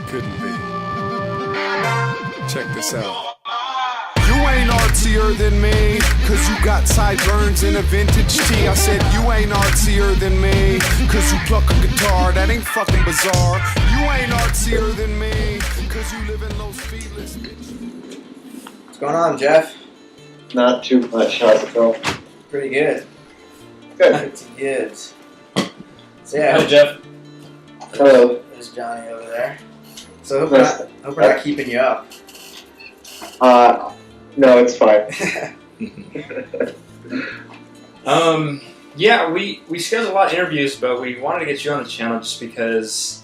Couldn't be. Check this out. You ain't artsier than me, cause you got sideburns and a vintage tee. I said you ain't artsier than me, cause you pluck a guitar, that ain't fucking bizarre. You ain't artsier than me, cause you live in those feelings, bitch. What's going on, Jeff? Not too much. How's it going? Pretty good. Good. Pretty good. So yeah, Hi, Jeff. Hello. There's Johnny over there. So hope we're not keeping you up. No, it's fine. Yeah, we scheduled a lot of interviews, but we wanted to get you on the channel just because,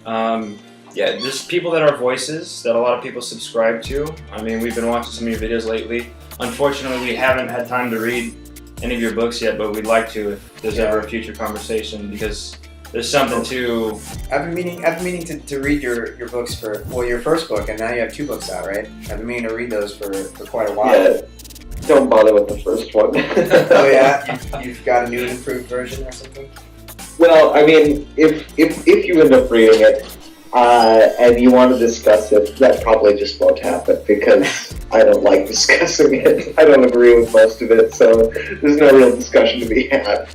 yeah, there's people that are voices that a lot of people subscribe to. I mean, we've been watching some of your videos lately. Unfortunately, we haven't had time to read any of your books yet, but we'd like to if there's ever a future conversation, because there's something to... I've been meaning to read your books for, well, your first book, and now you have 2 books out, right? I've been meaning to read those for quite a while. Yeah, don't bother with the first one. Oh yeah? You've got a new and improved version or something? Well, I mean, if you end up reading it, and you want to discuss it, that probably just won't happen, because I don't like discussing it. I don't agree with most of it, so there's no real discussion to be had.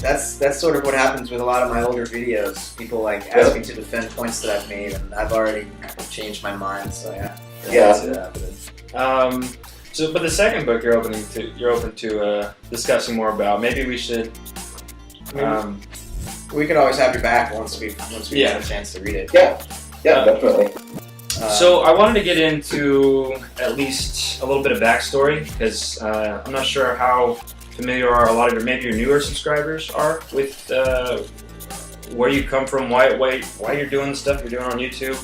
That's sort of what happens with a lot of my older videos. People like ask me to defend points that I've made, and I've already changed my mind. So yeah. But the second book you're open to discussing more about. Maybe we should. We could always have you back once we get a chance to read it. Yeah, definitely. So I wanted to get into at least a little bit of backstory, because I'm not sure how familiar a lot of your newer subscribers are with where you come from, why you're doing the stuff you're doing on YouTube.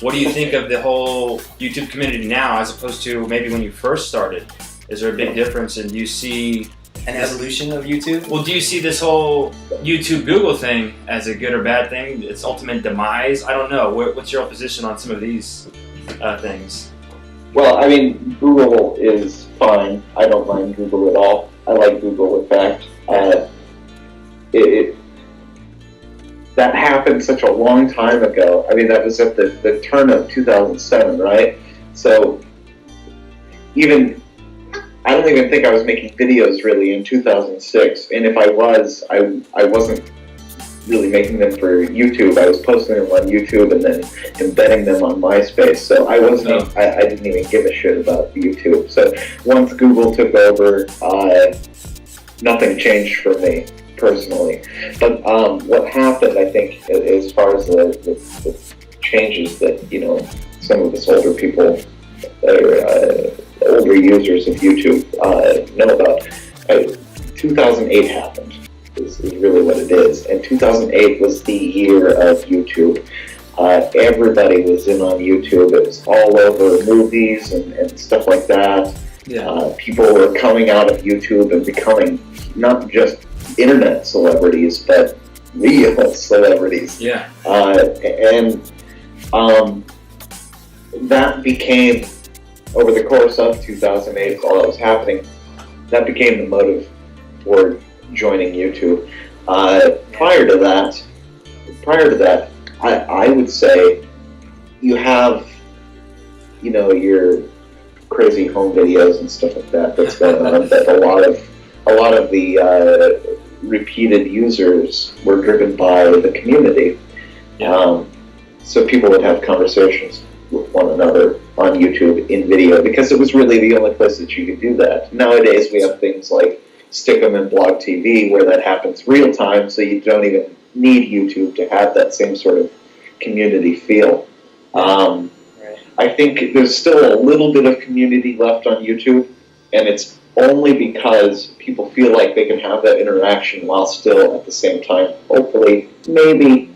What do you think of the whole YouTube community now as opposed to maybe when you first started? Is there a big difference, and do you see an evolution of YouTube? Well, do you see this whole YouTube Google thing as a good or bad thing? Its ultimate demise? I don't know. What's your position on some of these things? Well, I mean, Google is fine. I don't mind Google at all. I like Google, in fact. That happened such a long time ago. I mean, that was at the turn of 2007, right? So I don't even think I was making videos really in 2006. And if I was, I wasn't really making them for YouTube. I was posting them on YouTube and then embedding them on MySpace. So I wasn't. I didn't even give a shit about YouTube. So once Google took over, nothing changed for me personally. But what happened, I think, as far as the changes that some of us older people, older users of YouTube know about, 2008 happened. Is really what it is. And 2008 was the year of YouTube. Everybody was in on YouTube. It was all over movies and stuff like that. Yeah. People were coming out of YouTube and becoming not just internet celebrities, but real celebrities. Yeah. That became, over the course of 2008, while that was happening, that became the motive for joining YouTube. Prior to that, I would say you have, your crazy home videos and stuff like that that's going on. That a lot of the repeated users were driven by the community. Yeah. So people would have conversations with one another on YouTube in video, because it was really the only place that you could do that. Nowadays we have things like Stick 'em in Blog TV, where that happens real time, so you don't even need YouTube to have that same sort of community feel. Right. I think there's still a little bit of community left on YouTube, and it's only because people feel like they can have that interaction while still at the same time, hopefully, maybe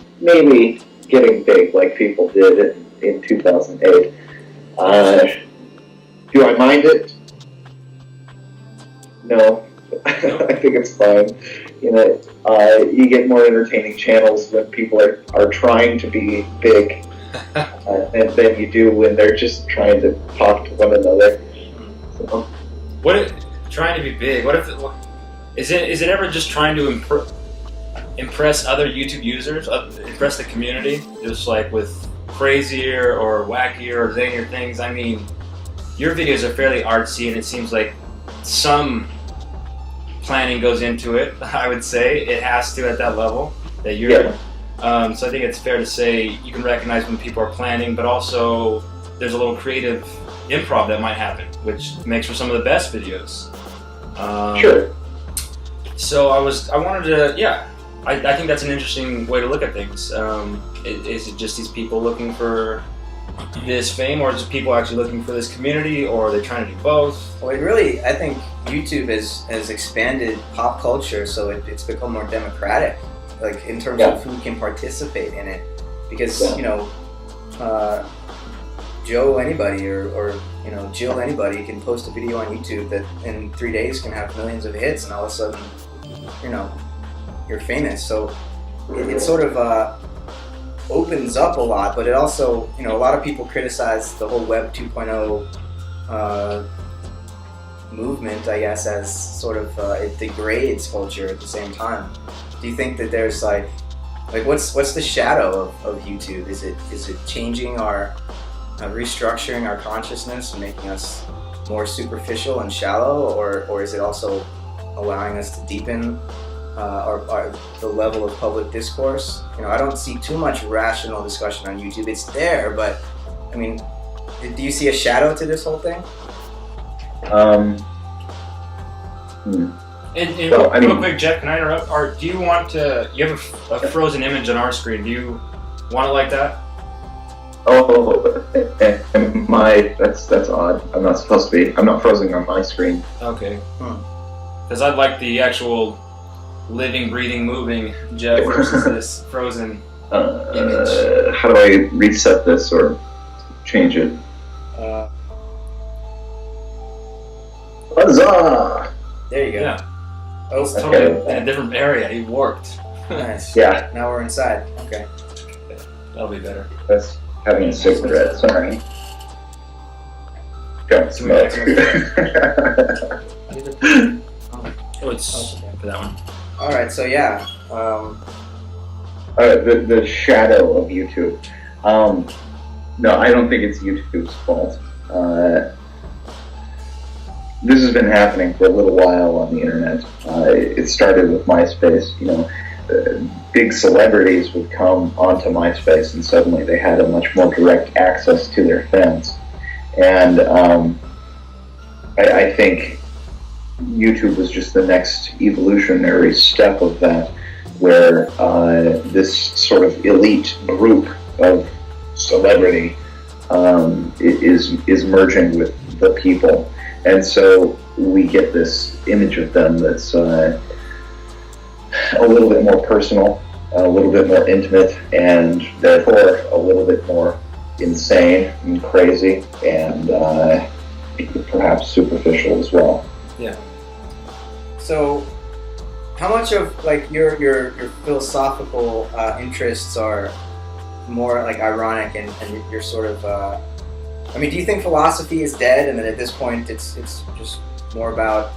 getting big like people did in 2008. Do I mind it? No. I think it's fine. You get more entertaining channels when people are trying to be big than you do when they're just trying to talk to one another. So. Trying to be big? What if is it ever just trying to impress other YouTube users, impress the community, just like with crazier or wackier or zanier things. I mean, your videos are fairly artsy, and it seems like some planning goes into it. I would say it has to at that level that you're. Yeah. So I think it's fair to say you can recognize when people are planning, but also there's a little creative improv that might happen, which makes for some of the best videos. Sure. So I wanted to, I think that's an interesting way to look at things. Is it just these people looking for this fame, or is it people actually looking for this community, or are they trying to do both? Well, I think YouTube has expanded pop culture, so it's become more democratic, like in terms of who can participate in it. Because, Joe anybody or Jill anybody can post a video on YouTube that in 3 days can have millions of hits, and all of a sudden, you're famous. So it sort of opens up a lot, but it also, a lot of people criticize the whole Web 2.0 movement, I guess, as sort of it degrades culture at the same time. Do you think that there's like what's the shadow of YouTube? Is it changing our restructuring our consciousness and making us more superficial and shallow, or is it also allowing us to deepen the level of public discourse? I don't see too much rational discussion on YouTube. It's there, but I mean, do you see a shadow to this whole thing? And real quick, Jeff, can I interrupt? Or do you want to? You have a frozen image on our screen. Do you want it like that? Oh, that's odd. I'm not supposed to be. I'm not frozen on my screen. Okay. Because I'd like the actual living, breathing, moving Jeff versus this frozen image. How do I reset this or change it? Huzzah! There you go. Yeah. Oh, It's totally in a different area. He warped. Nice. Yeah. Now we're inside. Okay. That'll be better. That's having a cigarette, sorry. Don't smoke. Oh, it's for that one. All right. So yeah. The shadow of YouTube. No, I don't think it's YouTube's fault. This has been happening for a little while on the internet. It started with MySpace. Big celebrities would come onto MySpace, and suddenly they had a much more direct access to their fans. And I think YouTube was just the next evolutionary step of that, where this sort of elite group of celebrity is merging with the people. And so we get this image of them that's a little bit more personal, a little bit more intimate, and therefore a little bit more insane and crazy, and perhaps superficial as well. Yeah. So, how much of your philosophical interests are more like ironic and you're sort of do you think philosophy is dead, and that at this point it's just more about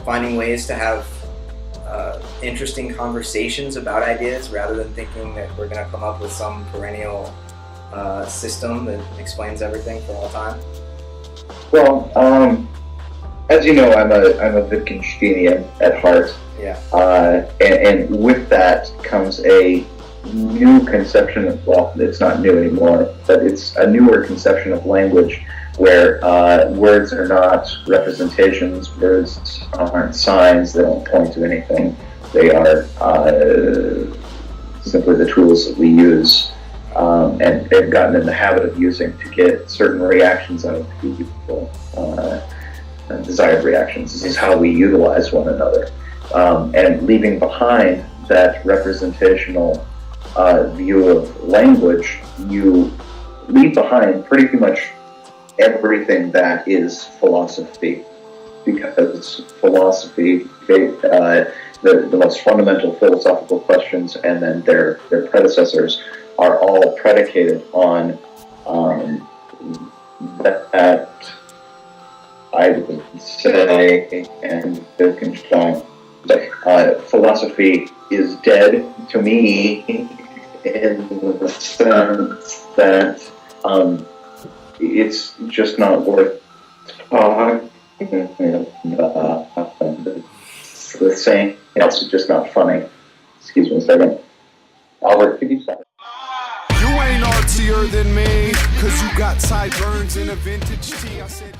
finding ways to have interesting conversations about ideas rather than thinking that we're going to come up with some perennial system that explains everything for all time? Well, as you know, I'm a Wittgensteinian at heart. Yeah. And with that comes a new conception of, well, it's not new anymore, but it's a newer conception of language where words are not representations, words aren't signs, they don't point to anything, they are simply the tools that we use and they've gotten in the habit of using to get certain reactions out of people, desired reactions. This is how we utilize one another. And leaving behind that representational view of language, you leave behind pretty much everything that is philosophy, because philosophy, the most fundamental philosophical questions and then their predecessors are all predicated on that I would say, and Wittgenstein, philosophy is dead to me in the sense that it's just not worth talking about. The saying else is just not funny. Excuse me a second. Albert, could you stop? You ain't artsier than me, cause you got sideburns and a vintage tee. I said